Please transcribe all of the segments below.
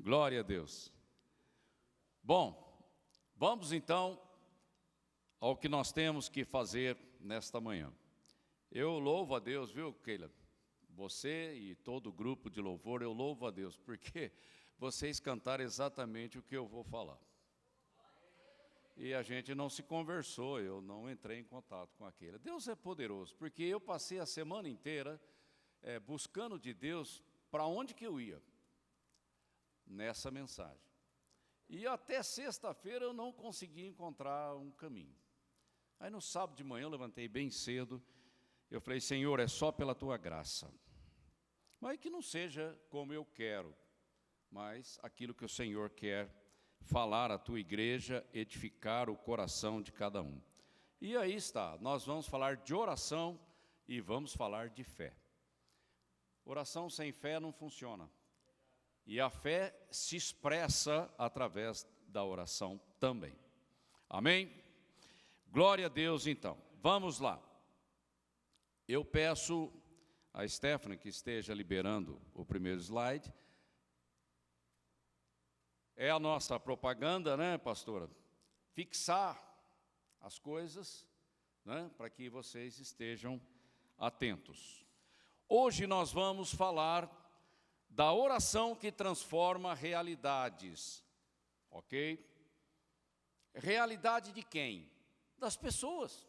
Glória a Deus. Bom, vamos então ao que nós temos que fazer nesta manhã. Eu louvo a Deus, viu, Keila? Você e todo o grupo de louvor, eu louvo a Deus, porque vocês cantaram exatamente o que eu vou falar. E a gente não se conversou, eu não entrei em contato com aquele. Deus é poderoso, porque eu passei a semana inteira buscando de Deus para onde que eu ia nessa mensagem. E até sexta-feira eu não consegui encontrar um caminho. Aí no sábado de manhã eu levantei bem cedo, eu falei, Senhor, é só pela Tua graça. Mas que não seja como eu quero, mas aquilo que o Senhor quer falar à Tua igreja, edificar o coração de cada um. E aí está, nós vamos falar de oração e vamos falar de fé. Oração sem fé não funciona. E a fé se expressa através da oração também. Amém? Glória a Deus, então. Vamos lá. Eu peço a Stephanie que esteja liberando o primeiro slide. É a nossa propaganda, né, pastora? Fixar as coisas, né, para que vocês estejam atentos. Hoje nós vamos falar da oração que transforma realidades, ok? Realidade de quem? Das pessoas.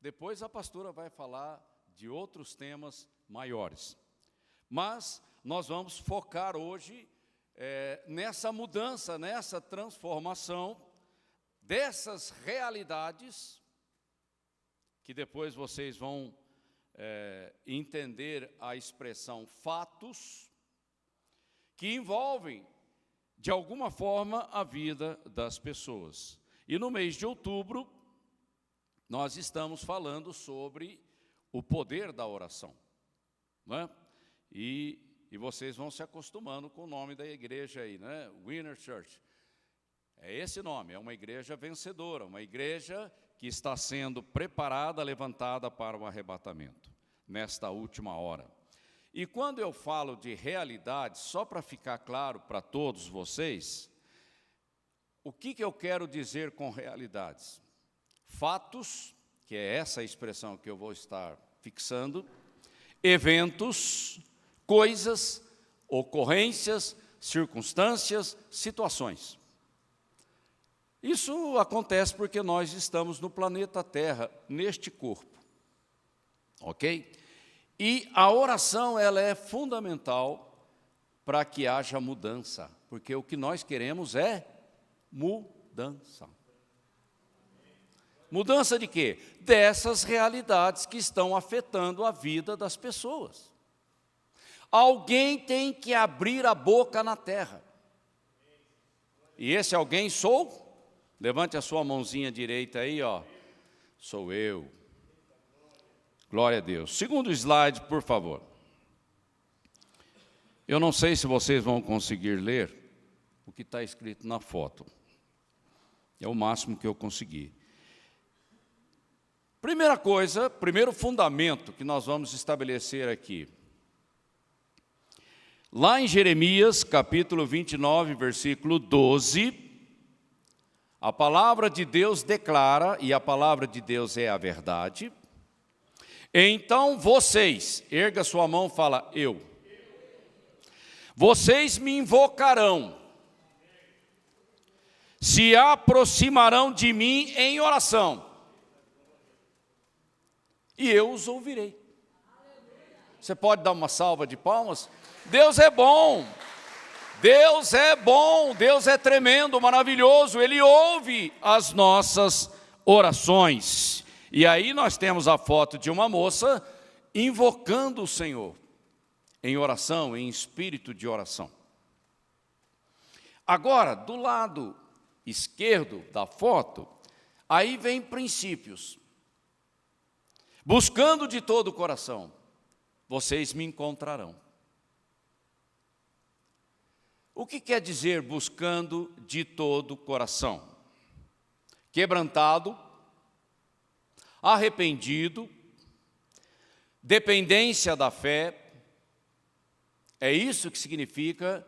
Depois a pastora vai falar de outros temas maiores. Mas nós vamos focar hoje nessa mudança, nessa transformação dessas realidades, que depois vocês vão entender a expressão fatos, que envolvem, de alguma forma, a vida das pessoas. E no mês de outubro, nós estamos falando sobre o poder da oração, não é? E vocês vão se acostumando com o nome da igreja aí, né? Winner Church. É esse nome, é uma igreja vencedora, uma igreja que está sendo preparada, levantada para o arrebatamento, nesta última hora. E quando eu falo de realidade, só para ficar claro para todos vocês, o que eu quero dizer com realidades? Fatos, que é essa expressão que eu vou estar fixando, eventos, coisas, ocorrências, circunstâncias, situações. Isso acontece porque nós estamos no planeta Terra, neste corpo, ok? E a oração, ela é fundamental para que haja mudança, porque o que nós queremos é mudança. Mudança de quê? Dessas realidades que estão afetando a vida das pessoas. Alguém tem que abrir a boca na terra. E esse alguém sou? Levante a sua mãozinha direita aí, ó. Sou eu. Glória a Deus. Segundo slide, por favor. Eu não sei se vocês vão conseguir ler o que está escrito na foto. É o máximo que eu consegui. Primeira coisa, primeiro fundamento que nós vamos estabelecer aqui. Lá em Jeremias, capítulo 29, versículo 12, a palavra de Deus declara, e a palavra de Deus é a verdade. Então vocês, erga sua mão e fala, eu. Vocês me invocarão, se aproximarão de mim em oração, e eu os ouvirei. Você pode dar uma salva de palmas? Deus é bom, Deus é bom, Deus é tremendo, maravilhoso, Ele ouve as nossas orações. E aí nós temos a foto de uma moça invocando o Senhor, em oração, em espírito de oração. Agora, do lado esquerdo da foto, aí vem princípios. Buscando de todo o coração, vocês me encontrarão. O que quer dizer buscando de todo o coração? Quebrantado, arrependido, dependência da fé. É isso que significa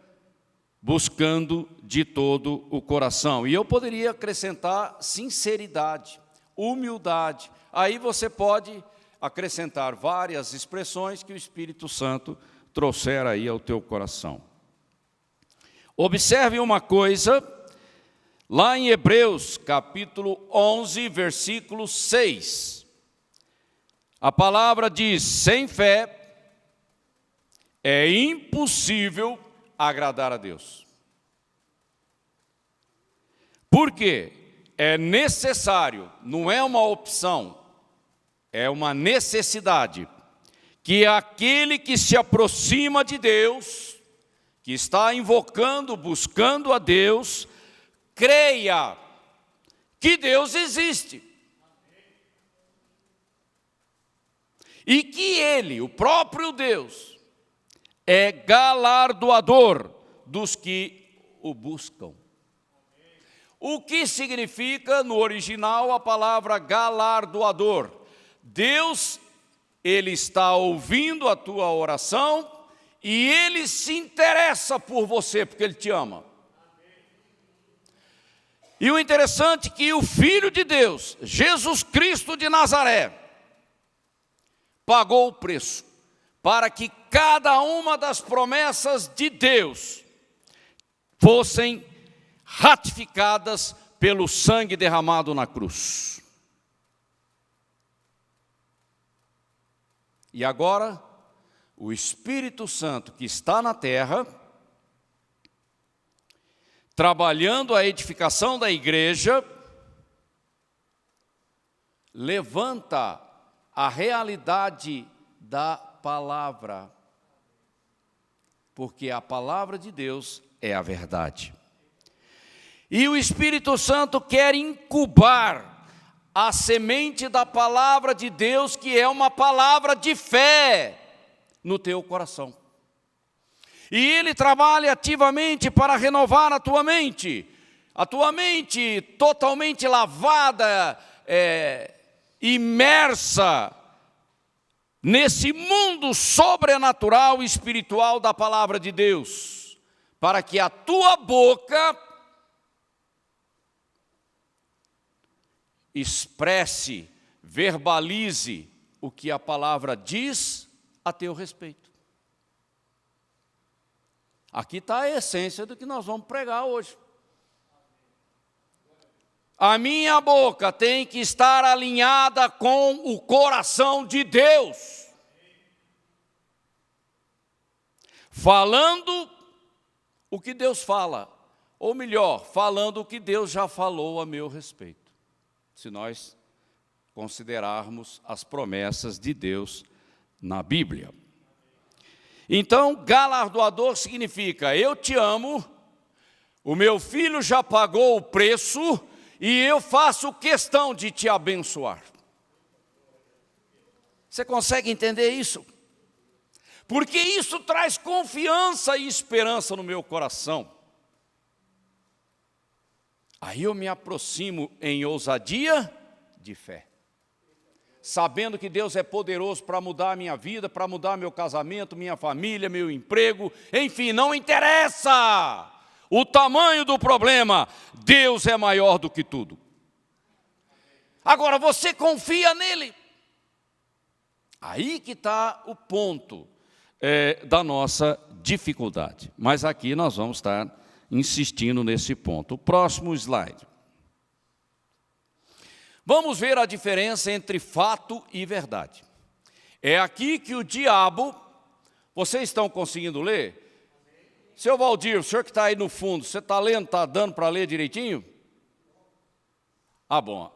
buscando de todo o coração. E eu poderia acrescentar sinceridade, humildade. Aí você pode acrescentar várias expressões que o Espírito Santo trouxer aí ao teu coração. Observe uma coisa, lá em Hebreus, capítulo 11, versículo 6. A palavra diz: sem fé é impossível agradar a Deus. Por quê? É necessário, não é uma opção, é uma necessidade, que aquele que se aproxima de Deus, que está invocando, buscando a Deus, creia que Deus existe. E que Ele, o próprio Deus, é galardoador dos que o buscam. O que significa no original a palavra galardoador? Deus, Ele está ouvindo a tua oração e Ele se interessa por você, porque Ele te ama. E o interessante é que o Filho de Deus, Jesus Cristo de Nazaré, pagou o preço para que cada uma das promessas de Deus fossem ratificadas pelo sangue derramado na cruz. E agora, o Espírito Santo que está na terra, trabalhando a edificação da igreja, levanta a realidade da palavra, porque a palavra de Deus é a verdade. E o Espírito Santo quer incubar a semente da palavra de Deus, que é uma palavra de fé, no teu coração. E Ele trabalha ativamente para renovar a tua mente totalmente lavada, imersa nesse mundo sobrenatural e espiritual da palavra de Deus, para que a tua boca expresse, verbalize o que a palavra diz a teu respeito. Aqui está a essência do que nós vamos pregar hoje. A minha boca tem que estar alinhada com o coração de Deus, falando o que Deus fala, ou melhor, falando o que Deus já falou a meu respeito, se nós considerarmos as promessas de Deus na Bíblia. Então, galardoador significa: eu te amo, o meu filho já pagou o preço e eu faço questão de te abençoar. Você consegue entender isso? Porque isso traz confiança e esperança no meu coração. Aí eu me aproximo em ousadia de fé, sabendo que Deus é poderoso para mudar a minha vida, para mudar meu casamento, minha família, meu emprego, enfim, não interessa o tamanho do problema, Deus é maior do que tudo. Agora, você confia nele? Aí que está o ponto da nossa dificuldade. Mas aqui nós vamos estar insistindo nesse ponto. O próximo slide. Vamos ver a diferença entre fato e verdade. É aqui que o diabo, vocês estão conseguindo ler? Seu Valdir, o senhor que está aí no fundo, você está lendo, está dando para ler direitinho? Ah, bom.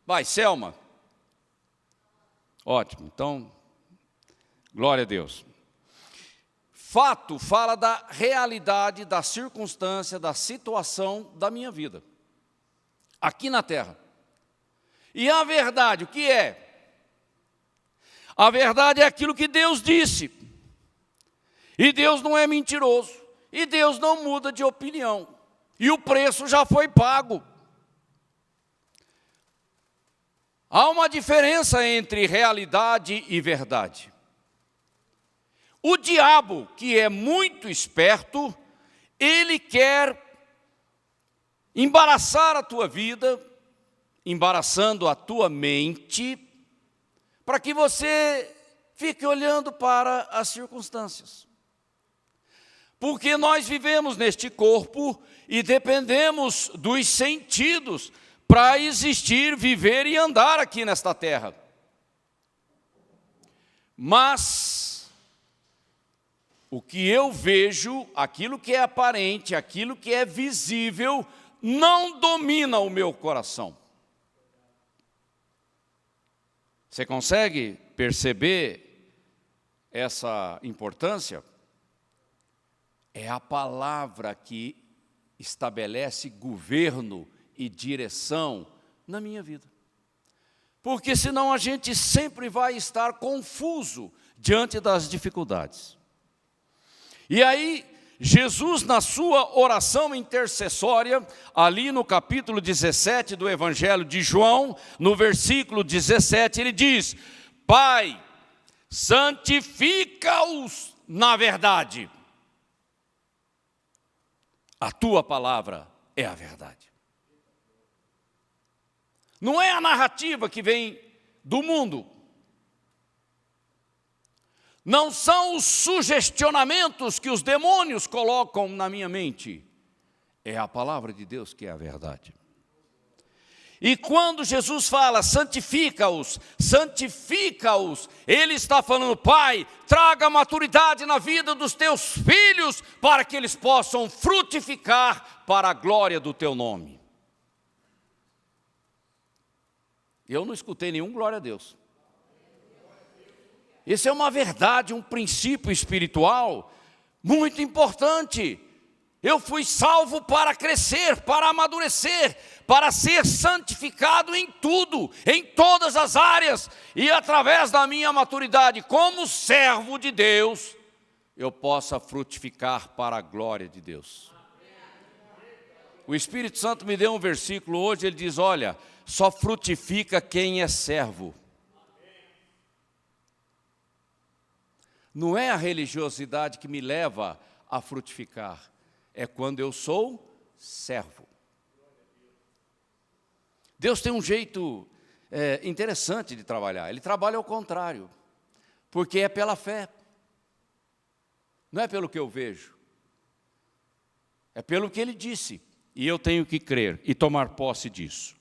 Vai, Selma. Ótimo, então, glória a Deus. Fato fala da realidade, da circunstância, da situação da minha vida, aqui na terra. E a verdade, o que é? A verdade é aquilo que Deus disse. E Deus não é mentiroso. E Deus não muda de opinião. E o preço já foi pago. Há uma diferença entre realidade e verdade. O diabo, que é muito esperto, ele quer embaraçar a tua vida, embaraçando a tua mente, para que você fique olhando para as circunstâncias. Porque nós vivemos neste corpo e dependemos dos sentidos para existir, viver e andar aqui nesta terra. Mas o que eu vejo, aquilo que é aparente, aquilo que é visível, não domina o meu coração. Você consegue perceber essa importância? É a palavra que estabelece governo e direção na minha vida. Porque senão a gente sempre vai estar confuso diante das dificuldades. E aí, Jesus, na sua oração intercessória, ali no capítulo 17 do Evangelho de João, no versículo 17, ele diz: Pai, santifica-os na verdade. A tua palavra é a verdade. Não é a narrativa que vem do mundo. Não são os sugestionamentos que os demônios colocam na minha mente. É a palavra de Deus que é a verdade. E quando Jesus fala, santifica-os, Ele está falando, Pai, traga maturidade na vida dos teus filhos, para que eles possam frutificar para a glória do teu nome. Eu não escutei nenhum glória a Deus. Isso é uma verdade, um princípio espiritual muito importante. Eu fui salvo para crescer, para amadurecer, para ser santificado em tudo, em todas as áreas. E através da minha maturidade como servo de Deus, eu possa frutificar para a glória de Deus. O Espírito Santo me deu um versículo hoje, ele diz, olha, só frutifica quem é servo. Não é a religiosidade que me leva a frutificar, é quando eu sou servo. Deus tem um jeito interessante de trabalhar. Ele trabalha ao contrário, porque é pela fé. Não é pelo que eu vejo. É pelo que Ele disse. E eu tenho que crer e tomar posse disso.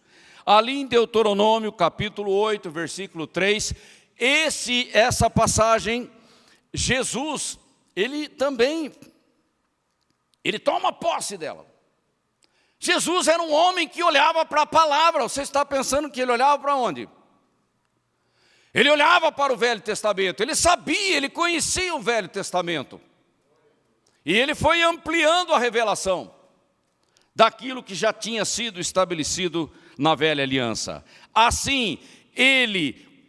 Ali em Deuteronômio, capítulo 8, versículo 3, essa passagem, Jesus, ele toma posse dela. Jesus era um homem que olhava para a palavra. Você está pensando que ele olhava para onde? Ele olhava para o Velho Testamento. Ele sabia, ele conhecia o Velho Testamento. E ele foi ampliando a revelação daquilo que já tinha sido estabelecido na velha aliança. Assim,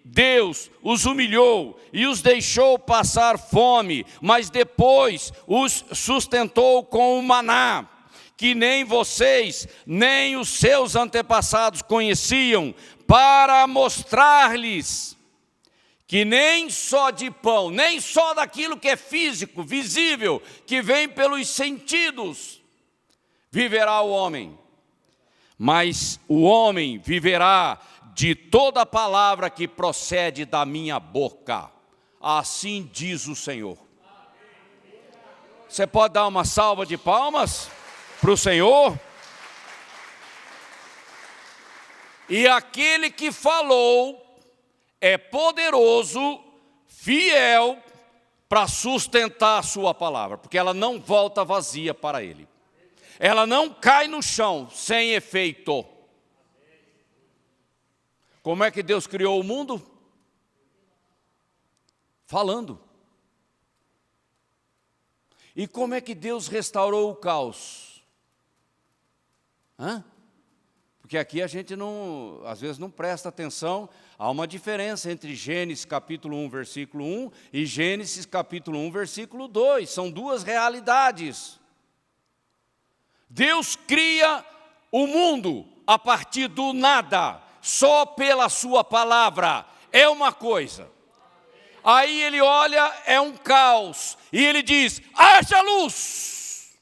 Deus os humilhou e os deixou passar fome, mas depois os sustentou com o maná, que nem vocês, nem os seus antepassados conheciam, para mostrar-lhes que nem só de pão, nem só daquilo que é físico, visível, que vem pelos sentidos, viverá o homem, mas o homem viverá de toda palavra que procede da minha boca. Assim diz o Senhor. Você pode dar uma salva de palmas para o Senhor? E aquele que falou é poderoso, fiel, para sustentar a sua palavra, porque ela não volta vazia para ele. Ela não cai no chão sem efeito. Como é que Deus criou o mundo? Falando. E como é que Deus restaurou o caos? Porque aqui a gente às vezes não presta atenção. Há uma diferença entre Gênesis capítulo 1, versículo 1 e Gênesis capítulo 1, versículo 2. São duas realidades. Deus cria o mundo a partir do nada, só pela sua palavra, é uma coisa. Aí ele olha, é um caos, e ele diz, haja luz.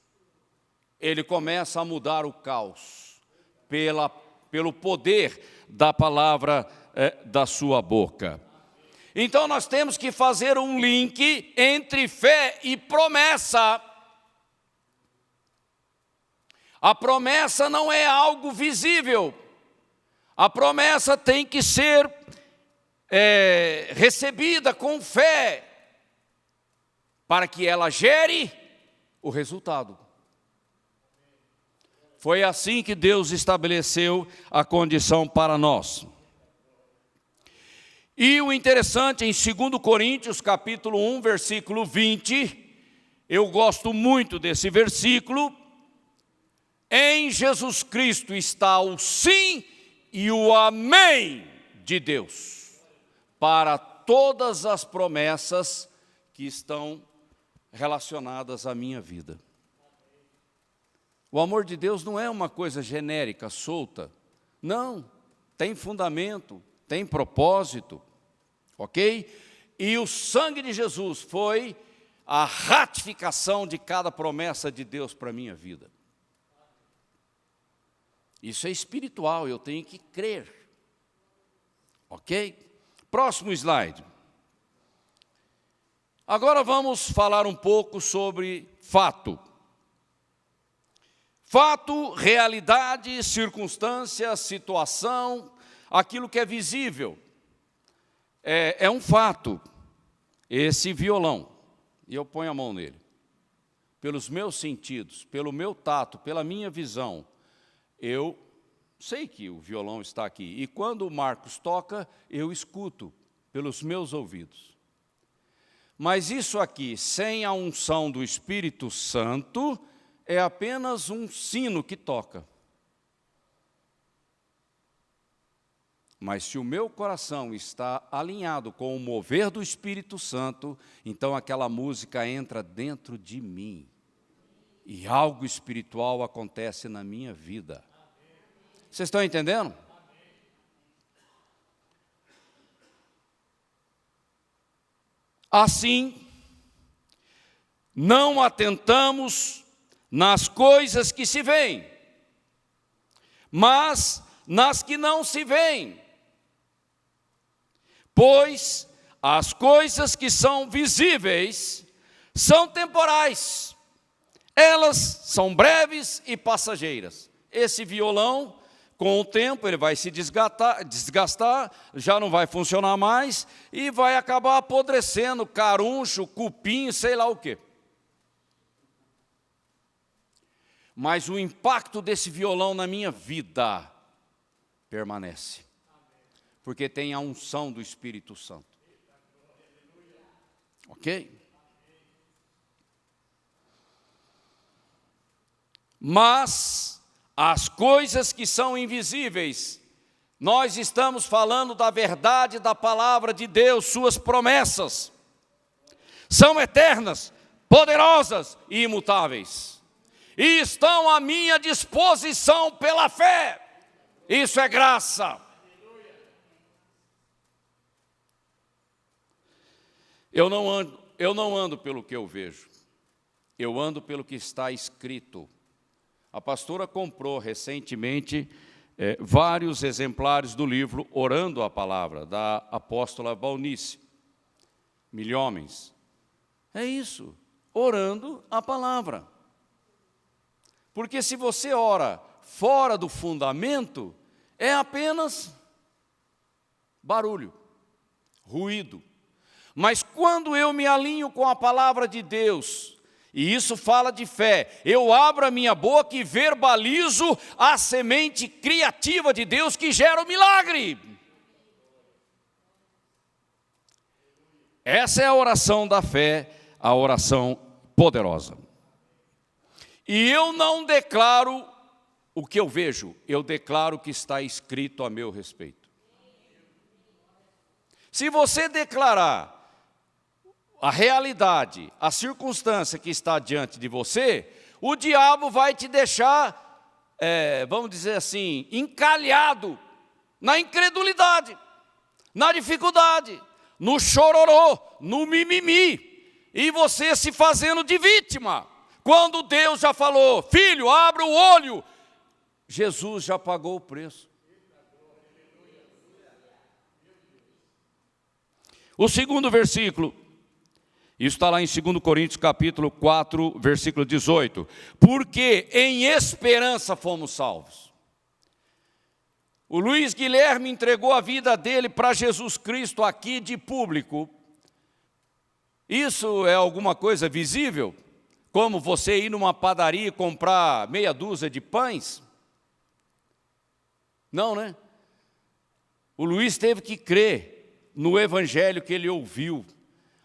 ele começa a mudar o caos pelo poder da palavra da sua boca. Então nós temos que fazer um link entre fé e promessa. A promessa não é algo visível. A promessa tem que ser recebida com fé, para que ela gere o resultado. Foi assim que Deus estabeleceu a condição para nós. E o interessante, em 2 Coríntios, capítulo 1, versículo 20, eu gosto muito desse versículo. Em Jesus Cristo está o sim e o amém de Deus, para todas as promessas que estão relacionadas à minha vida. O amor de Deus não é uma coisa genérica, solta. Não, tem fundamento, tem propósito, ok? E o sangue de Jesus foi a ratificação de cada promessa de Deus para a minha vida. Isso é espiritual, eu tenho que crer, ok? Próximo slide. Agora vamos falar um pouco sobre fato. Fato, realidade, circunstância, situação, aquilo que é visível. É um fato, esse violão, e eu ponho a mão nele. Pelos meus sentidos, pelo meu tato, pela minha visão, eu sei que o violão está aqui. E quando o Marcos toca, eu escuto pelos meus ouvidos. Mas isso aqui, sem a unção do Espírito Santo, é apenas um sino que toca. Mas se o meu coração está alinhado com o mover do Espírito Santo, então aquela música entra dentro de mim. E algo espiritual acontece na minha vida. Vocês estão entendendo? Assim, não atentamos nas coisas que se veem, mas nas que não se veem. Pois as coisas que são visíveis são temporais, elas são breves e passageiras. Esse violão, com o tempo, ele vai se desgastar, já não vai funcionar mais e vai acabar apodrecendo, caruncho, cupim, sei lá o quê. Mas o impacto desse violão na minha vida permanece, porque tem a unção do Espírito Santo. Ok? Mas as coisas que são invisíveis, nós estamos falando da verdade da palavra de Deus, suas promessas, são eternas, poderosas e imutáveis, e estão à minha disposição pela fé. Isso é graça. Eu não ando pelo que eu vejo, eu ando pelo que está escrito. A pastora comprou recentemente vários exemplares do livro Orando a Palavra, da apóstola Valnice Milhomens. É isso, orando a palavra. Porque se você ora fora do fundamento, é apenas barulho, ruído. Mas quando eu me alinho com a palavra de Deus, e isso fala de fé, eu abro a minha boca e verbalizo a semente criativa de Deus que gera o milagre. Essa é a oração da fé, a oração poderosa. E eu não declaro o que eu vejo, eu declaro o que está escrito a meu respeito. Se você declarar a realidade, a circunstância que está diante de você, o diabo vai te deixar, vamos dizer assim, encalhado na incredulidade, na dificuldade, no chororô, no mimimi, e você se fazendo de vítima, Quando Deus já falou, filho, abra o olho, Jesus já pagou o preço. O segundo versículo, isso está lá em 2 Coríntios capítulo 4, versículo 18. Porque em esperança fomos salvos. O Luiz Guilherme entregou a vida dele para Jesus Cristo aqui de público. Isso é alguma coisa visível? Como você ir numa padaria e comprar meia dúzia de pães? Não, né? O Luiz teve que crer no evangelho que ele ouviu.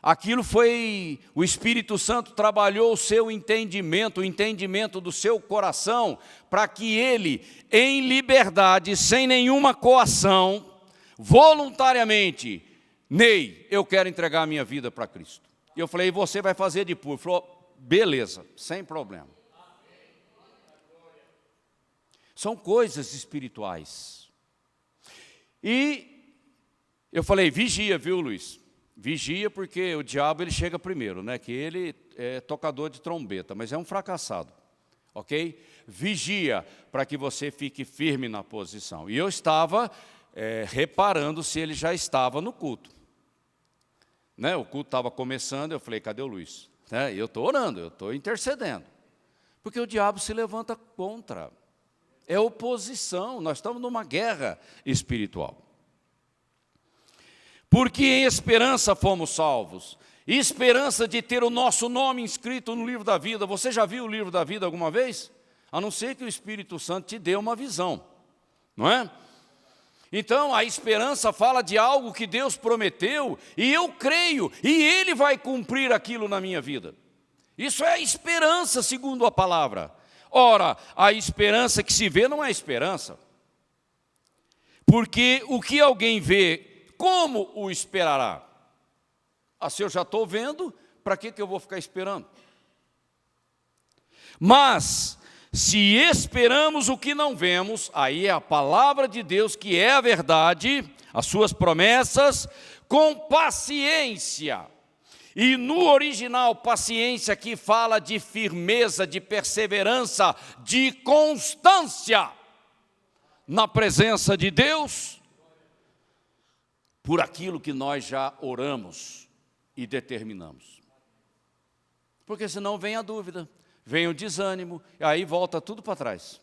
Aquilo foi, o Espírito Santo trabalhou o seu entendimento, o entendimento do seu coração, para que ele, em liberdade, sem nenhuma coação, voluntariamente, Ney, eu quero entregar a minha vida para Cristo. E eu falei, você vai fazer de puro? Ele falou, beleza, sem problema. São coisas espirituais. E eu falei, vigia, viu, Luiz? Vigia, porque o diabo ele chega primeiro, né? Que ele é tocador de trombeta, mas é um fracassado, ok? Vigia para que você fique firme na posição. E eu estava reparando se ele já estava no culto. Né? O culto estava começando, eu falei, cadê o Luiz? Né? Eu estou orando, eu estou intercedendo. Porque o diabo se levanta contra. É oposição, nós estamos numa guerra espiritual. Porque em esperança fomos salvos. Esperança de ter o nosso nome inscrito no livro da vida. Você já viu o livro da vida alguma vez? A não ser que o Espírito Santo te dê uma visão, não é? Então a esperança fala de algo que Deus prometeu, e eu creio, e Ele vai cumprir aquilo na minha vida. Isso é esperança segundo a palavra. Ora, a esperança que se vê não é esperança. Porque o que alguém vê, como o esperará? Se eu já estou vendo, para que eu vou ficar esperando? Mas, se esperamos o que não vemos, aí é a palavra de Deus que é a verdade, as suas promessas, com paciência. E no original, paciência aqui fala de firmeza, de perseverança, de constância na presença de Deus, por aquilo que nós já oramos e determinamos. Porque senão vem a dúvida, vem o desânimo, e aí volta tudo para trás.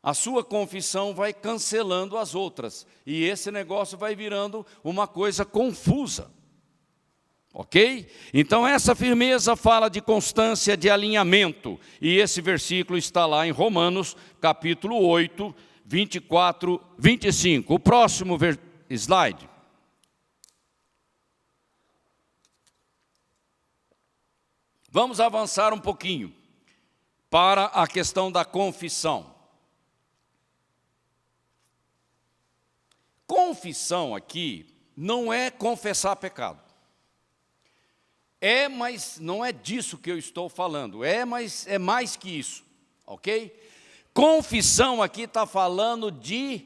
A sua confissão vai cancelando as outras, e esse negócio vai virando uma coisa confusa. Ok? Então essa firmeza fala de constância, de alinhamento, e esse versículo está lá em Romanos, capítulo 8, 24, 25. O próximo slide. Vamos avançar um pouquinho para a questão da confissão. Confissão aqui não é confessar pecado. Mas não é disso que eu estou falando. Mas é mais que isso, ok? Confissão aqui está falando de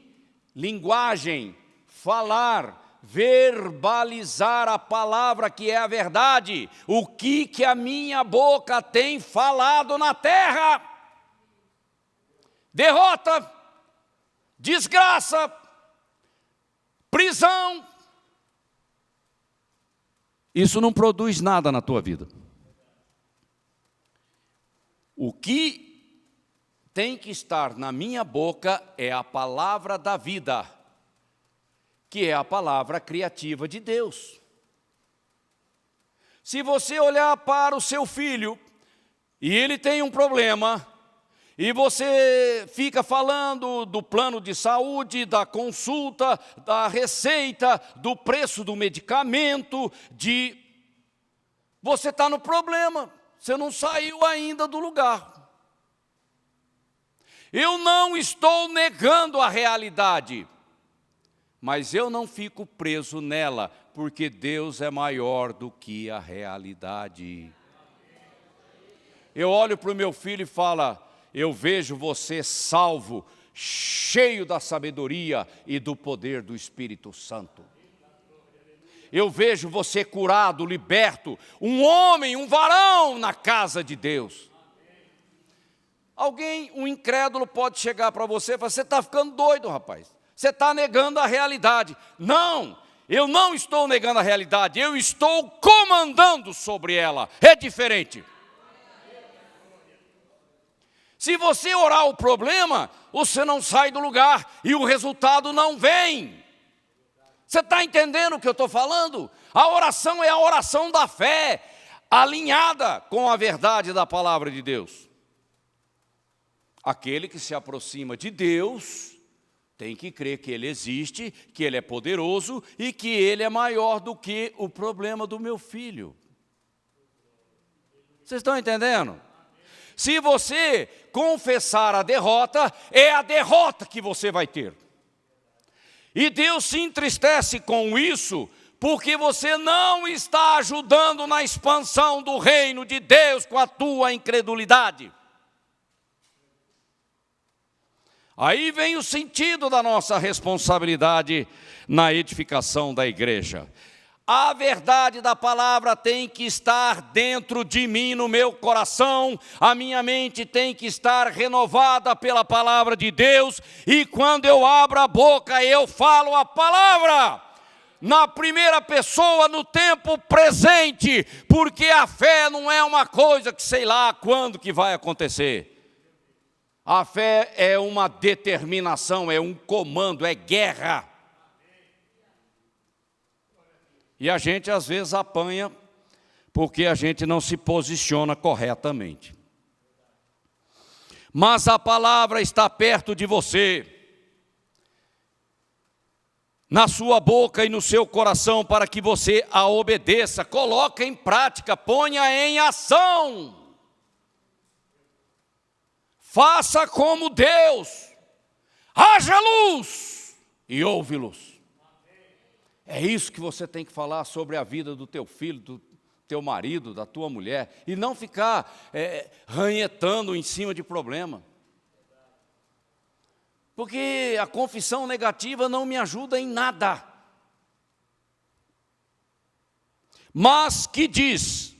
linguagem, falar, verbalizar a palavra que é a verdade. O que a minha boca tem falado na terra? Derrota, desgraça, prisão. Isso não produz nada na tua vida. O que tem que estar na minha boca é a palavra da vida, que é a palavra criativa de Deus. Se você olhar para o seu filho, e ele tem um problema, e você fica falando do plano de saúde, da consulta, da receita, do preço do medicamento, você está no problema, você não saiu ainda do lugar. Eu não estou negando a realidade, mas eu não fico preso nela, porque Deus é maior do que a realidade. Eu olho para o meu filho e falo, eu vejo você salvo, cheio da sabedoria e do poder do Espírito Santo. eu vejo você curado, liberto, um homem, um varão na casa de Deus. Alguém, um incrédulo pode chegar para você e falar, você está ficando doido, rapaz. Você está negando a realidade. Não, eu não estou negando a realidade, eu estou comandando sobre ela. É diferente. Se você orar o problema, você não sai do lugar e o resultado não vem. Você está entendendo o que eu estou falando? A oração é a oração da fé, alinhada com a verdade da palavra de Deus. Aquele que se aproxima de Deus tem que crer que Ele existe, que Ele é poderoso e que Ele é maior do que o problema do meu filho. Vocês estão entendendo? Se você confessar a derrota, é a derrota que você vai ter. E Deus se entristece com isso, porque você não está ajudando na expansão do reino de Deus com a tua incredulidade. Aí vem o sentido da nossa responsabilidade na edificação da igreja. A verdade da palavra tem que estar dentro de mim, no meu coração. A minha mente tem que estar renovada pela palavra de Deus. E quando eu abro a boca, eu falo a palavra na primeira pessoa, no tempo presente. Porque a fé não é uma coisa que sei lá quando que vai acontecer. A fé é uma determinação, é um comando, é guerra. E a gente às vezes apanha porque a gente não se posiciona corretamente. Mas a palavra está perto de você, na sua boca e no seu coração, para que você a obedeça, coloque em prática, ponha em ação. Faça como Deus, haja luz e ouve-los. É isso que você tem que falar sobre a vida do teu filho, do teu marido, da tua mulher, e não ficar ranhetando em cima de problema. Porque a confissão negativa não me ajuda em nada. Mas que diz,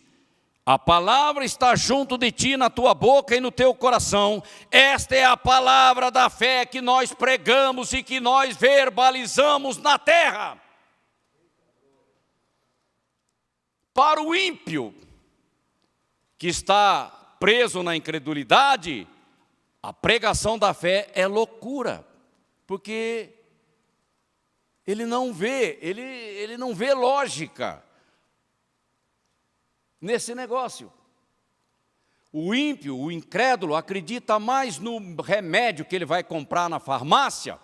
a palavra está junto de ti, na tua boca e no teu coração. Esta é a palavra da fé que nós pregamos e que nós verbalizamos na terra. Para o ímpio, que está preso na incredulidade, a pregação da fé é loucura, porque ele não vê lógica nesse negócio. O ímpio, o incrédulo, acredita mais no remédio que ele vai comprar na farmácia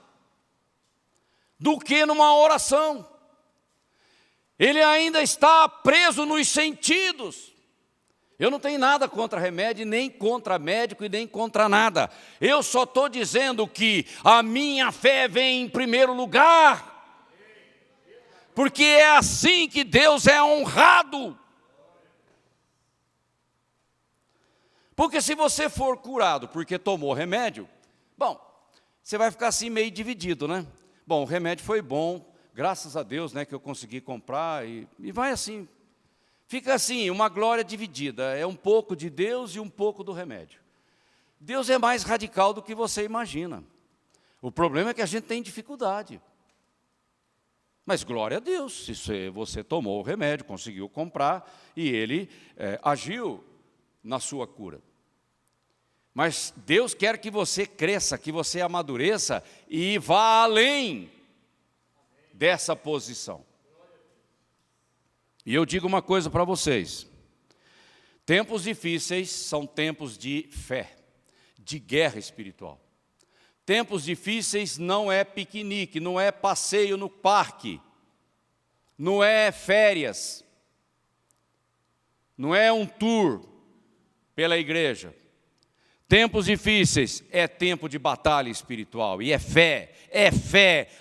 do que numa oração. Ele ainda está preso nos sentidos. Eu não tenho nada contra remédio, nem contra médico e nem contra nada. Eu só estou dizendo que a minha fé vem em primeiro lugar. Porque é assim que Deus é honrado. Porque se você for curado porque tomou remédio, bom, você vai ficar assim meio dividido, né? Bom, o remédio foi bom. Graças a Deus, né, que eu consegui comprar, e vai assim. Fica assim, uma glória dividida. É um pouco de Deus e um pouco do remédio. Deus é mais radical do que você imagina. O problema é que a gente tem dificuldade. Mas glória a Deus, se você tomou o remédio, conseguiu comprar, e Ele agiu na sua cura. Mas Deus quer que você cresça, que você amadureça e vá além dessa posição. E eu digo uma coisa para vocês. Tempos difíceis são tempos de fé, de guerra espiritual. Tempos difíceis não é piquenique, não é passeio no parque, não é férias, não é um tour pela igreja. Tempos difíceis é tempo de batalha espiritual, e é fé,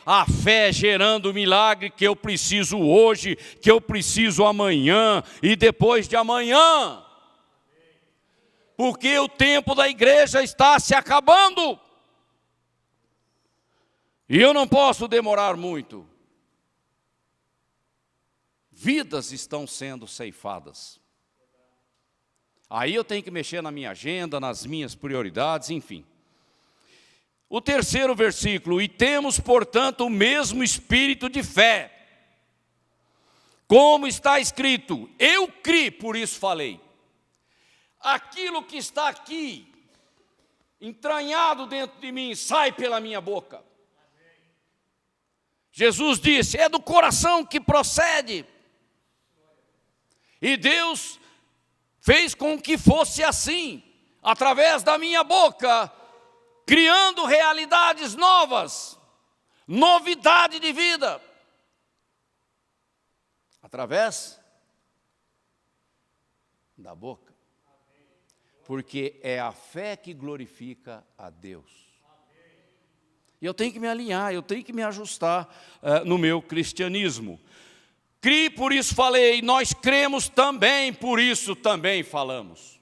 a fé gerando o milagre que eu preciso hoje, que eu preciso amanhã e depois de amanhã. Porque o tempo da igreja está se acabando. E eu não posso demorar muito. vidas estão sendo ceifadas. Aí eu tenho que mexer na minha agenda, nas minhas prioridades, enfim. O terceiro versículo: e temos, portanto, o mesmo espírito de fé. Como está escrito, eu criei, por isso falei. Aquilo que está aqui, entranhado dentro de mim, sai pela minha boca. Jesus disse, é do coração que procede. E Deus fez com que fosse assim, através da minha boca, criando realidades novas, novidade de vida, através da boca, porque é a fé que glorifica a Deus. E eu tenho que me alinhar, eu tenho que me ajustar no meu cristianismo. Criei, por isso falei, nós cremos também, por isso também falamos.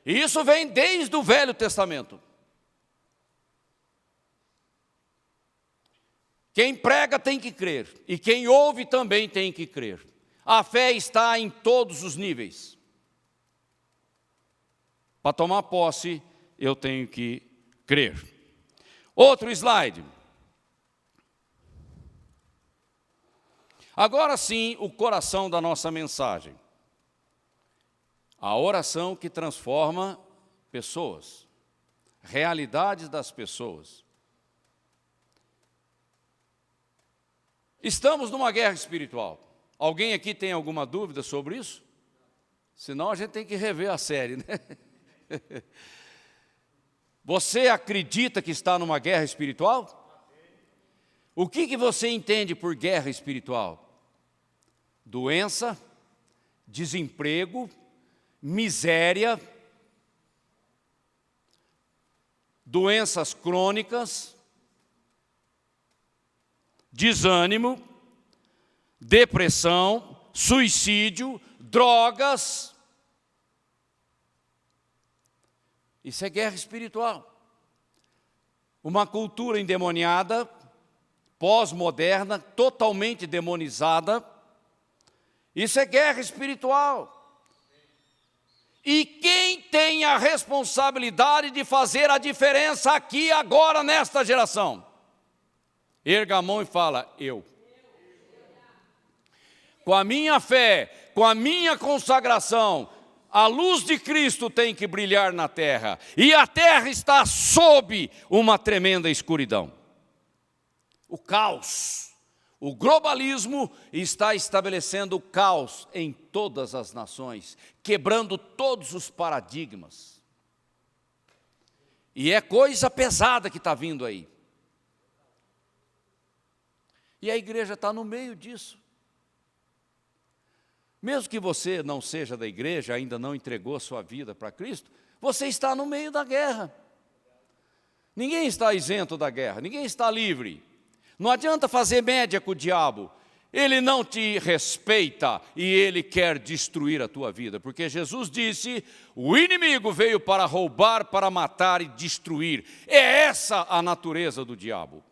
E isso vem desde o Velho Testamento. Quem prega tem que crer, e quem ouve também tem que crer. A fé está em todos os níveis. Para tomar posse, eu tenho que crer. Outro slide. Agora sim, o coração da nossa mensagem. A oração que transforma pessoas, realidades das pessoas. Estamos numa guerra espiritual. Alguém aqui tem alguma dúvida sobre isso? Senão a gente tem que rever a série, né? Você acredita que está numa guerra espiritual? O que você entende por guerra espiritual? Doença, desemprego, miséria, doenças crônicas, desânimo, depressão, suicídio, drogas. Isso é guerra espiritual. Uma cultura endemoniada, pós-moderna, totalmente demonizada. Isso é guerra espiritual. E quem tem a responsabilidade de fazer a diferença aqui, agora, nesta geração? Erga a mão e fala, eu. Com a minha fé, com a minha consagração, a luz de Cristo tem que brilhar na terra. E a terra está sob uma tremenda escuridão. O caos. O globalismo está estabelecendo o caos em todas as nações, quebrando todos os paradigmas. E é coisa pesada que está vindo aí. E a igreja está no meio disso. Mesmo que você não seja da igreja, ainda não entregou sua vida para Cristo, você está no meio da guerra. Ninguém está isento da guerra, ninguém está livre. Não adianta fazer média com o diabo. Ele não te respeita e ele quer destruir a tua vida. Porque Jesus disse, o inimigo veio para roubar, para matar e destruir. É essa a natureza do diabo.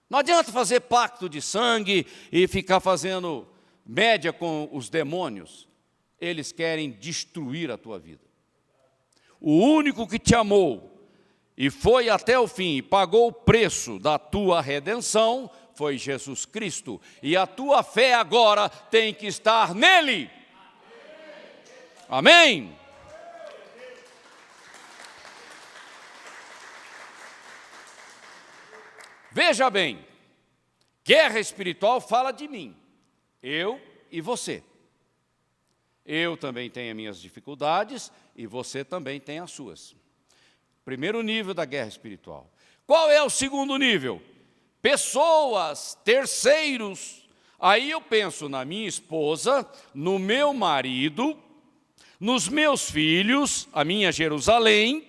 Não adianta fazer pacto de sangue e ficar fazendo média com os demônios. Eles querem destruir a tua vida. O único que te amou e foi até o fim e pagou o preço da tua redenção foi Jesus Cristo. E a tua fé agora tem que estar nele. Amém? Veja bem, guerra espiritual fala de mim, eu e você. Eu também tenho as minhas dificuldades e você também tem as suas. Primeiro nível da guerra espiritual. Qual é o segundo nível? Pessoas, terceiros. Aí eu penso na minha esposa, no meu marido, nos meus filhos, a minha Jerusalém.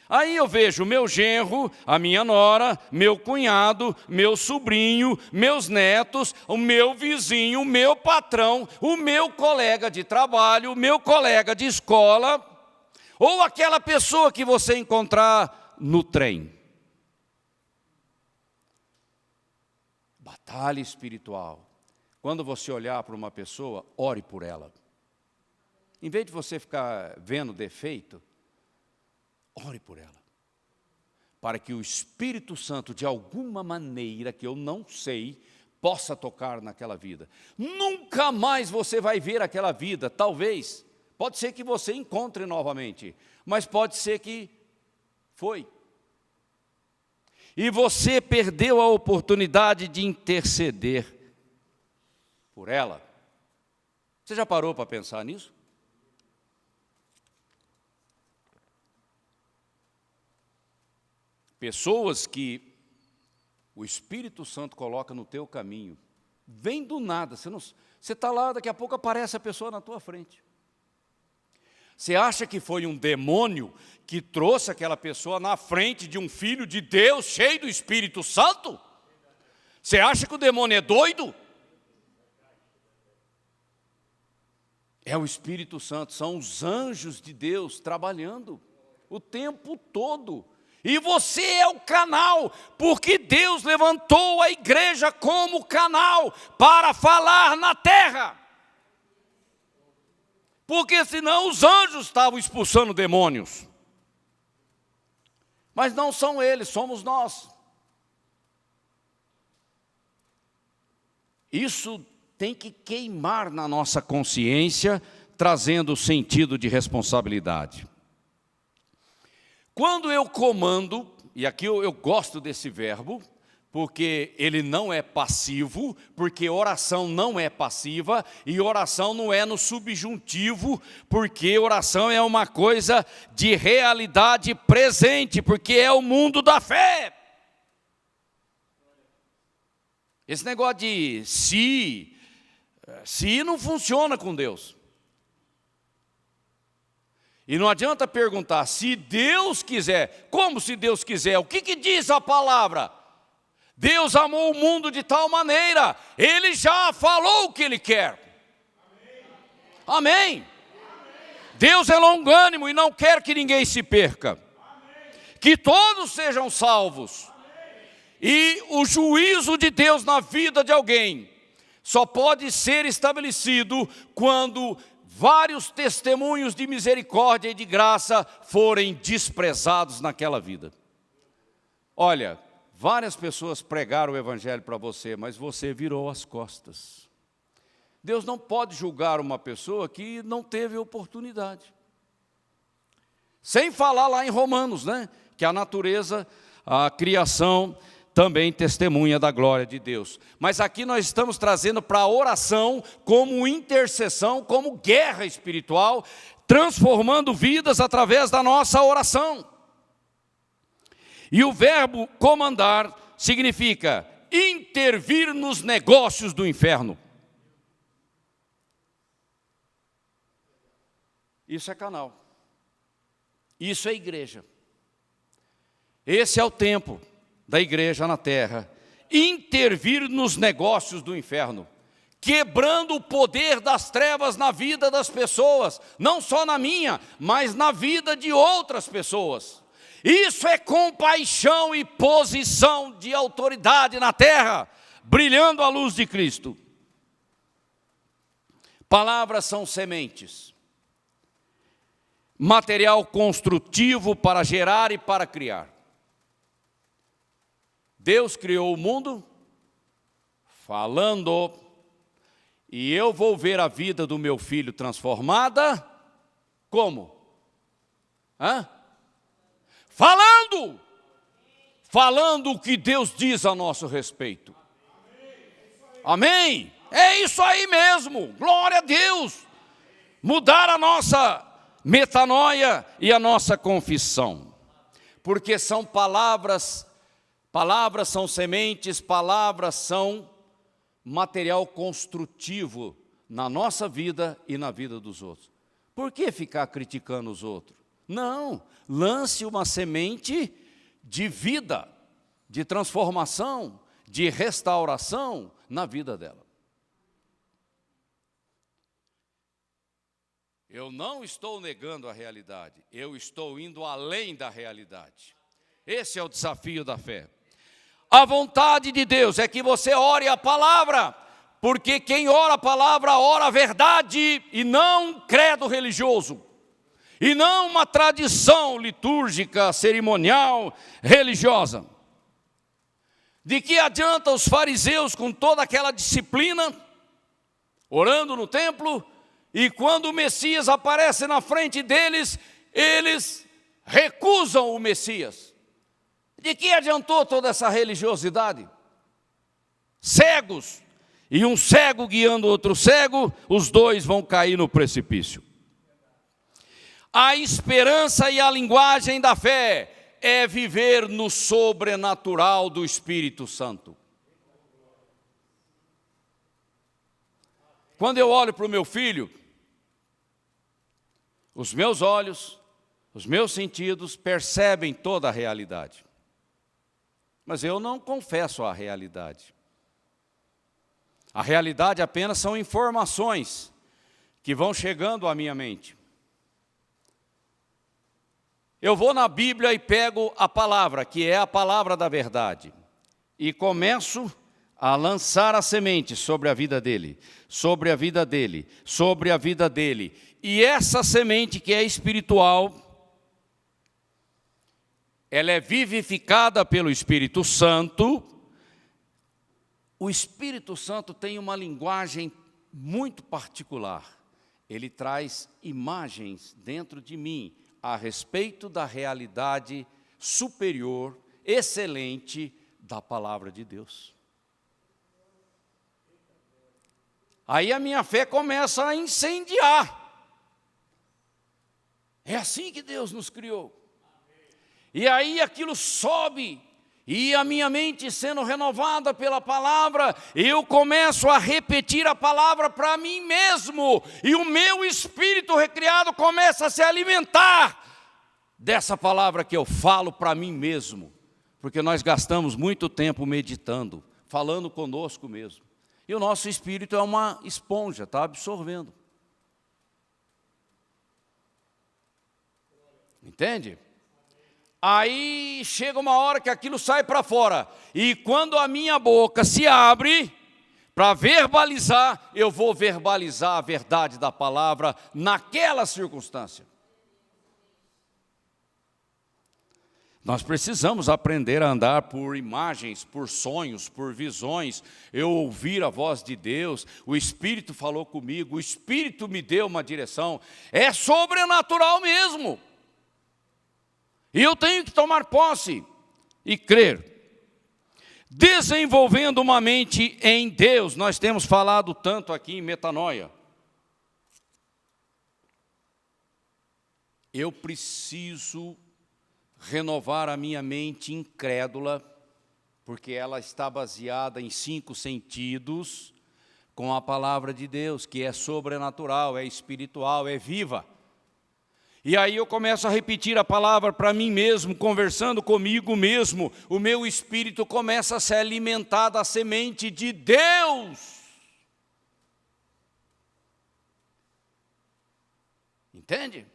Aí eu vejo meu genro, a minha nora, meu cunhado, meu sobrinho, meus netos, o meu vizinho, o meu patrão, o meu colega de trabalho, o meu colega de escola, ou aquela pessoa que você encontrar no trem. Batalha espiritual. quando você olhar para uma pessoa, ore por ela. Em vez de você ficar vendo defeito, ore por ela. Para que o Espírito Santo, de alguma maneira que eu não sei, possa tocar naquela vida. Nunca mais você vai ver aquela vida, talvez. Pode ser que você encontre novamente, mas pode ser que foi. E você perdeu a oportunidade de interceder por ela. Você já parou para pensar nisso? Pessoas que o Espírito Santo coloca no teu caminho, vem do nada, você está lá, daqui a pouco aparece a pessoa na tua frente. Você acha que foi um demônio que trouxe aquela pessoa na frente de um filho de Deus, cheio do Espírito Santo? Você acha que o demônio é doido? É o Espírito Santo, são os anjos de Deus trabalhando o tempo todo. E você é o canal, porque Deus levantou a igreja como canal para falar na terra. Porque senão os anjos estavam expulsando demônios. Mas não são eles, somos nós. Isso tem que queimar na nossa consciência, trazendo sentido de responsabilidade. Quando eu comando, e aqui eu gosto desse verbo, porque ele não é passivo, porque oração não é passiva, e oração não é no subjuntivo, porque oração é uma coisa de realidade presente, porque é o mundo da fé. Esse negócio de se não funciona com Deus. E não adianta perguntar, se Deus quiser, como se Deus quiser? O que diz a palavra? Deus amou o mundo de tal maneira, Ele já falou o que Ele quer. Amém. Amém. Deus é longânimo e não quer que ninguém se perca. Que todos sejam salvos. E o juízo de Deus na vida de alguém só pode ser estabelecido quando vários testemunhos de misericórdia e de graça forem desprezados naquela vida. Olha, várias pessoas pregaram o evangelho para você, mas você virou as costas. Deus não pode julgar uma pessoa que não teve oportunidade. Sem falar lá em Romanos, né? Que a natureza, a criação também testemunha da glória de Deus. Mas aqui nós estamos trazendo para a oração como intercessão, como guerra espiritual, transformando vidas através da nossa oração. E o verbo comandar significa intervir nos negócios do inferno. Isso é canal. Isso é igreja. Esse é o tempo da igreja na terra, intervir nos negócios do inferno, quebrando o poder das trevas na vida das pessoas, não só na minha, mas na vida de outras pessoas. Isso é compaixão e posição de autoridade na terra, brilhando a luz de Cristo. Palavras são sementes, material construtivo para gerar e para criar. Deus criou o mundo falando, e eu vou ver a vida do meu filho transformada, como? Falando o que Deus diz a nosso respeito. Amém? É isso aí mesmo, glória a Deus. Mudar a nossa metanoia e a nossa confissão, porque são palavras são sementes, palavras são material construtivo na nossa vida e na vida dos outros. Por que ficar criticando os outros? Não, lance uma semente de vida, de transformação, de restauração na vida dela. Eu não estou negando a realidade, eu estou indo além da realidade. Esse é o desafio da fé. A vontade de Deus é que você ore a palavra porque quem ora a palavra, ora a verdade, e não um credo religioso, e não uma tradição litúrgica, cerimonial, religiosa. De que adianta os fariseus com toda aquela disciplina, orando no templo, e quando o Messias aparece na frente deles, eles recusam o Messias? De que adiantou toda essa religiosidade? Cegos, e um cego guiando outro cego, os dois vão cair no precipício. A esperança e a linguagem da fé é viver no sobrenatural do Espírito Santo. Quando eu olho para o meu filho, os meus olhos, os meus sentidos percebem toda a realidade. Mas eu não confesso a realidade. A realidade apenas são informações que vão chegando à minha mente. Eu vou na Bíblia e pego a palavra, que é a palavra da verdade, e começo a lançar a semente sobre a vida dele, sobre a vida dele, sobre a vida dele. E essa semente que é espiritual, ela é vivificada pelo Espírito Santo. O Espírito Santo tem uma linguagem muito particular. Ele traz imagens dentro de mim a respeito da realidade superior, excelente da palavra de Deus. Aí a minha fé começa a incendiar. É assim que Deus nos criou. E aí aquilo sobe, e a minha mente sendo renovada pela palavra, eu começo a repetir a palavra para mim mesmo, e o meu espírito recriado começa a se alimentar dessa palavra que eu falo para mim mesmo, porque nós gastamos muito tempo meditando, falando conosco mesmo, e o nosso espírito é uma esponja, está absorvendo. Entende? Aí chega uma hora que aquilo sai para fora, e quando a minha boca se abre para verbalizar, eu vou verbalizar a verdade da palavra naquela circunstância. Nós precisamos aprender a andar por imagens, por sonhos, por visões. Eu ouvir a voz de Deus, o Espírito falou comigo, o Espírito me deu uma direção. É sobrenatural mesmo. E eu tenho que tomar posse e crer. Desenvolvendo uma mente em Deus, nós temos falado tanto aqui em Metanoia. Eu preciso renovar a minha mente incrédula, porque ela está baseada em 5 sentidos, com a palavra de Deus, que é sobrenatural, é espiritual, é viva. E aí eu começo a repetir a palavra para mim mesmo, conversando comigo mesmo, o meu espírito começa a se alimentar da semente de Deus. Entende?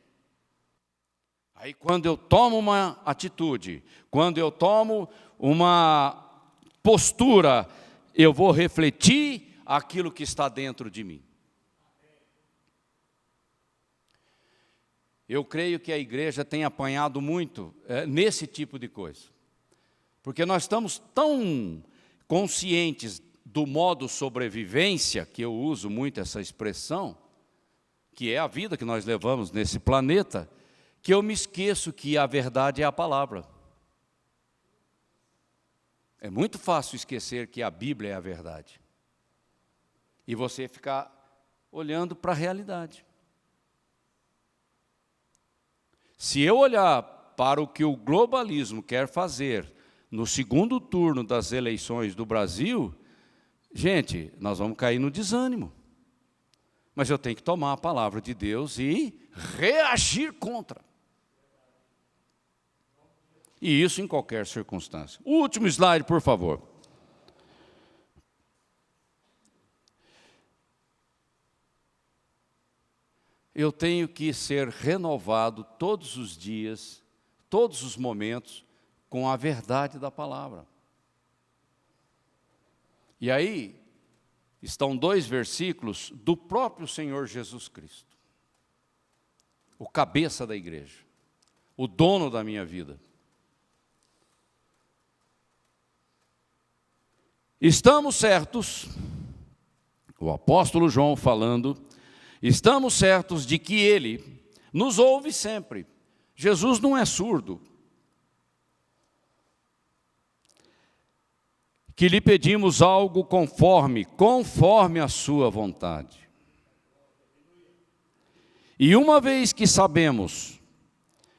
Aí quando eu tomo uma atitude, quando eu tomo uma postura, eu vou refletir aquilo que está dentro de mim. Eu creio que a igreja tem apanhado muito nesse tipo de coisa. Porque nós estamos tão conscientes do modo sobrevivência, que eu uso muito essa expressão, que é a vida que nós levamos nesse planeta, que eu me esqueço que a verdade é a palavra. É muito fácil esquecer que a Bíblia é a verdade. E você ficar olhando para a realidade. Se eu olhar para o que o globalismo quer fazer no segundo turno das eleições do Brasil, gente, nós vamos cair no desânimo. Mas eu tenho que tomar a palavra de Deus e reagir contra. E isso em qualquer circunstância. O último slide, por favor. Eu tenho que ser renovado todos os dias, todos os momentos, com a verdade da palavra. E aí, estão 2 versículos do próprio Senhor Jesus Cristo, o cabeça da igreja, o dono da minha vida. Estamos certos, o apóstolo João falando, estamos certos de que Ele nos ouve sempre. Jesus não é surdo. Que lhe pedimos algo conforme a sua vontade. E uma vez que sabemos,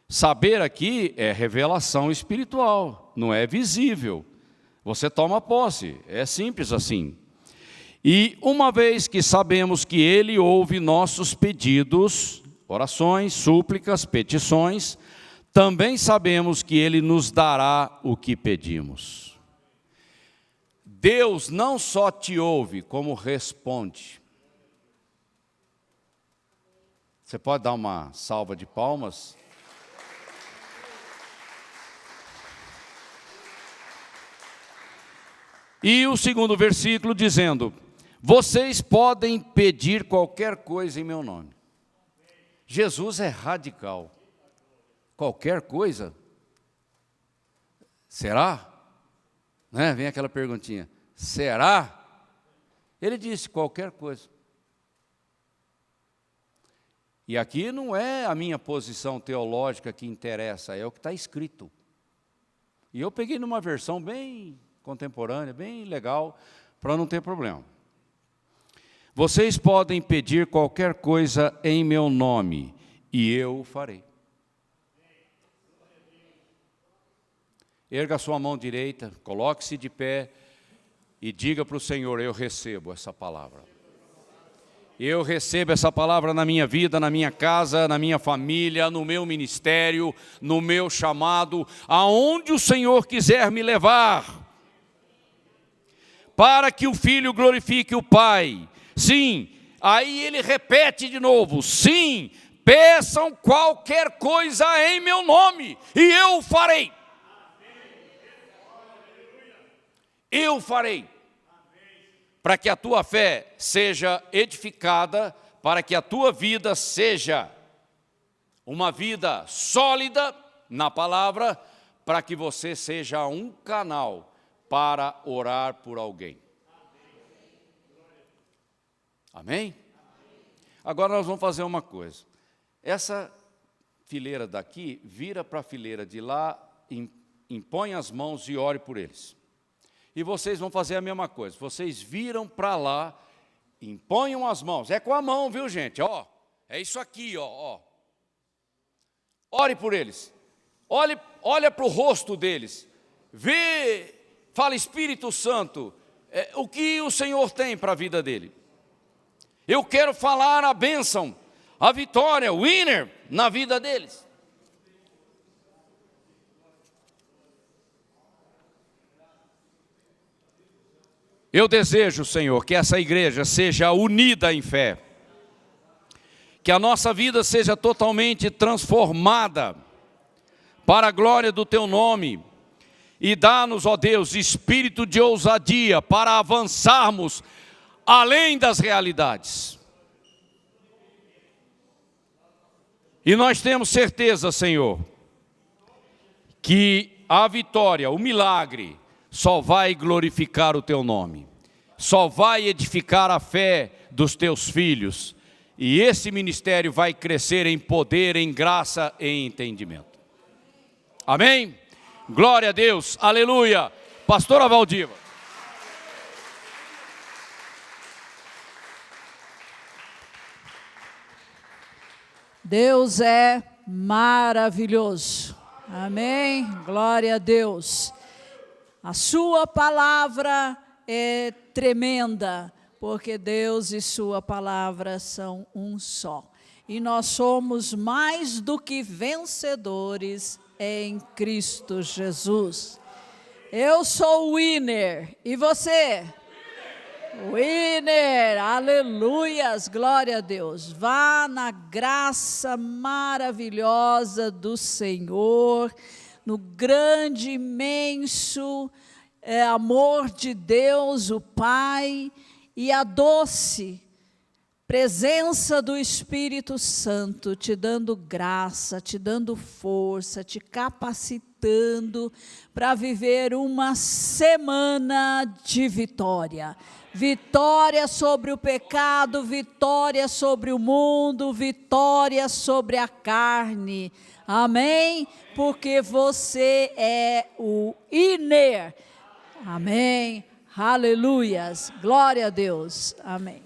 saber aqui é revelação espiritual, não é visível. Você toma posse, é simples assim. E uma vez que sabemos que Ele ouve nossos pedidos, orações, súplicas, petições, também sabemos que Ele nos dará o que pedimos. Deus não só te ouve, como responde. Você pode dar uma salva de palmas? E o segundo versículo dizendo: vocês podem pedir qualquer coisa em meu nome. Jesus é radical. Qualquer coisa? Será? Né? Vem aquela perguntinha, será? Ele disse qualquer coisa. E aqui não é a minha posição teológica que interessa, é o que está escrito. E eu peguei numa versão bem contemporânea, bem legal, para não ter problema. Vocês podem pedir qualquer coisa em meu nome, e eu o farei. Erga a sua mão direita, coloque-se de pé e diga para o Senhor: eu recebo essa palavra. Eu recebo essa palavra na minha vida, na minha casa, na minha família, no meu ministério, no meu chamado, aonde o Senhor quiser me levar, para que o Filho glorifique o Pai. Sim, aí ele repete de novo: sim, peçam qualquer coisa em meu nome, e eu o farei. Eu farei, para que a tua fé seja edificada, para que a tua vida seja uma vida sólida na palavra, para que você seja um canal para orar por alguém. Amém? Agora nós vamos fazer uma coisa. Essa fileira daqui, vira para a fileira de lá, impõe as mãos e ore por eles. E vocês vão fazer a mesma coisa. Vocês viram para lá, imponham as mãos. É com a mão, viu, gente? Ó, é isso aqui, ó. Ore por eles. Olha para o rosto deles. Vê, fala: Espírito Santo, o que o Senhor tem para a vida dele. Eu quero falar a bênção, a vitória, o winner na vida deles. Eu desejo, Senhor, que essa igreja seja unida em fé, que a nossa vida seja totalmente transformada para a glória do Teu nome, e dá-nos, ó Deus, espírito de ousadia para avançarmos além das realidades. E nós temos certeza, Senhor, que a vitória, o milagre, só vai glorificar o Teu nome, só vai edificar a fé dos Teus filhos, e esse ministério vai crescer em poder, em graça e em entendimento. Amém? Glória a Deus, aleluia. Pastora Valdiva. Deus é maravilhoso. Amém? Glória a Deus. A sua palavra é tremenda, porque Deus e sua palavra são um só. E nós somos mais do que vencedores em Cristo Jesus. Eu sou o winner. E você? Winner, aleluias, glória a Deus. Vá na graça maravilhosa do Senhor, no grande, imenso amor de Deus, o Pai, e a doce presença do Espírito Santo te dando graça, te dando força, te capacitando para viver uma semana de vitória. Vitória sobre o pecado, vitória sobre o mundo, vitória sobre a carne. Amém? Porque você é o INER. Amém. Aleluias. Glória a Deus. Amém.